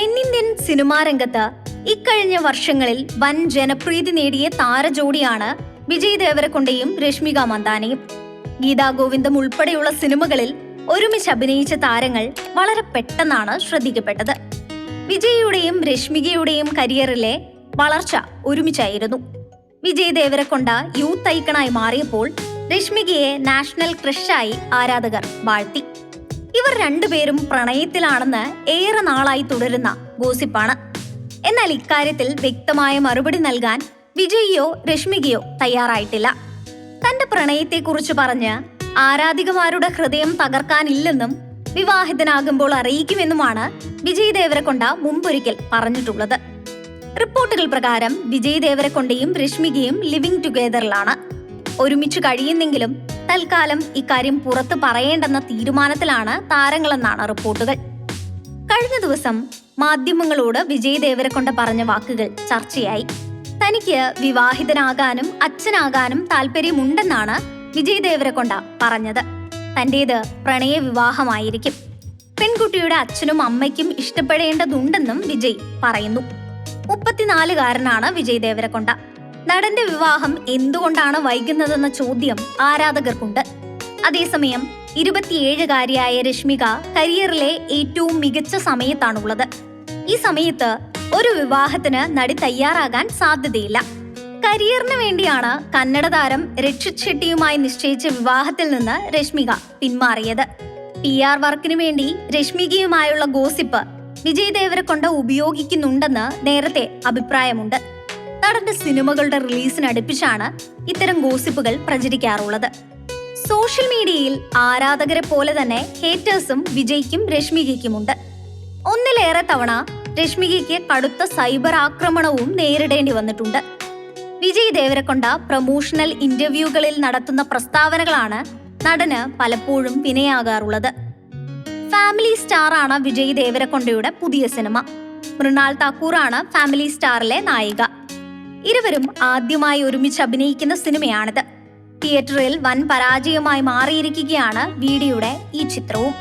തെന്നിന്ത്യൻ സിനിമാ രംഗത്ത് ഇക്കഴിഞ്ഞ വർഷങ്ങളിൽ വൻ ജനപ്രീതി നേടിയ താരജോഡിയാണ് വിജയ് ദേവരകൊണ്ടയും രശ്മിക മന്ദാനയും. ഗീതാ ഗോവിന്ദം ഉൾപ്പെടെയുള്ള സിനിമകളിൽ ഒരുമിച്ച് അഭിനയിച്ച താരങ്ങൾ വളരെ പെട്ടെന്നാണ് ശ്രദ്ധിക്കപ്പെട്ടത്. വിജയിയുടെയും രശ്മികയുടെയും കരിയറിലെ വളർച്ച ഒരുമിച്ചായിരുന്നു. വിജയ് ദേവരകൊണ്ട യൂത്ത് ഐക്കണായി മാറിയപ്പോൾ രശ്മികയെ നാഷണൽ ക്രഷായി ആരാധകർ വാഴ്ത്തി. ഇവർ രണ്ടുപേരും പ്രണയത്തിലാണെന്ന് ഏറെ നാളായി തുടരുന്ന ഗോസിപ്പാണ്. എന്നാൽ ഇക്കാര്യത്തിൽ വ്യക്തമായ മറുപടി നൽകാൻ വിജയിയോ രശ്മികയോ തയ്യാറായിട്ടില്ല. തന്റെ പ്രണയത്തെക്കുറിച്ച് പറഞ്ഞ് ആരാധികമാരുടെ ഹൃദയം തകർക്കാനില്ലെന്നും വിവാഹിതനാകുമ്പോൾ അറിയിക്കുമെന്നുമാണ് വിജയ് ദേവരകൊണ്ട മുമ്പൊരിക്കൽ പറഞ്ഞിട്ടുള്ളത്. റിപ്പോർട്ടുകൾ പ്രകാരം വിജയ് ദേവരകൊണ്ടയും രശ്മികയും ലിവിംഗ് ടുഗെദറിലാണ്. ഒരുമിച്ച് കഴിയുന്നെങ്കിലും തൽക്കാലം ഇക്കാര്യം പുറത്ത് പറയേണ്ടെന്ന തീരുമാനത്തിലാണ് താരങ്ങളെന്നാണ് റിപ്പോർട്ടുകൾ. കഴിഞ്ഞ ദിവസം മാധ്യമങ്ങളോട് വിജയ് ദേവരകൊണ്ട പറഞ്ഞ വാക്കുകൾ ചർച്ചയായി. തനിക്ക് വിവാഹിതനാകാനും അച്ഛനാകാനും താല്പര്യമുണ്ടെന്നാണ് വിജയ് ദേവരകൊണ്ട പറഞ്ഞത്. തന്റേത് പ്രണയ വിവാഹമായിരിക്കും. പെൺകുട്ടിയുടെ അച്ഛനും അമ്മയ്ക്കും ഇഷ്ടപ്പെടേണ്ടതുണ്ടെന്നും വിജയ് പറയുന്നു. 34-കാരനാണ് വിജയ് ദേവരകൊണ്ട. നടന്റെ വിവാഹം എന്തുകൊണ്ടാണ് വൈകുന്നതെന്ന ചോദ്യം ആരാധകർക്കുണ്ട്. അതേസമയം 27-കാരിയായ രശ്മിക കരിയറിലെ ഏറ്റവും മികച്ച സമയത്താണുള്ളത്. ഈ സമയത്ത് ഒരു വിവാഹത്തിന് നടി തയ്യാറാകാൻ സാധ്യതയില്ല. കരിയറിന് വേണ്ടിയാണ് കന്നഡ താരം രക്ഷിത് ഷെട്ടിയുമായി നിശ്ചയിച്ച വിവാഹത്തിൽ നിന്ന് രശ്മിക പിന്മാറിയത്. PR വർക്കിനു വേണ്ടി രശ്മികയുമായുള്ള ഗോസിപ്പ് വിജയ് ദേവരകൊണ്ട ഉപയോഗിക്കുന്നുണ്ടെന്ന് നേരത്തെ അഭിപ്രായമുണ്ട്. നടന്റെ സിനിമകളുടെ റിലീസിനടുപ്പിച്ചാണ് ഇത്തരം ഗോസിപ്പുകൾ പ്രചരിക്കാറുള്ളത്. സോഷ്യൽ മീഡിയയിൽ ആരാധകരെ പോലെ തന്നെ ഹേറ്റേഴ്സും വിജയ്ക്കും രശ്മികയ്ക്കുമുണ്ട്. ഒന്നിലേറെ തവണ രശ്മികയ്ക്ക് കടുത്ത സൈബർ ആക്രമണവും നേരിടേണ്ടി വന്നിട്ടുണ്ട്. വിജയ് ദേവരകൊണ്ട പ്രൊമോഷണൽ ഇന്റർവ്യൂകളിൽ നടത്തുന്ന പ്രസ്താവനകളാണ് നടന് പലപ്പോഴും വിനയാകാറുള്ളത്. ഫാമിലി സ്റ്റാറാണ് വിജയ് ദേവരകൊണ്ടയുടെ പുതിയ സിനിമ. മൃണാൾ താക്കൂറാണ് ഫാമിലി സ്റ്റാറിലെ നായിക. ഇരുവരും ആദ്യമായി ഒരുമിച്ച് അഭിനയിക്കുന്ന സിനിമയാണിത്. തിയേറ്ററിൽ വൻ പരാജയമായി മാറിയിരിക്കുകയാണ് വീഡിയോയുടെ ഈ ചിത്രവും.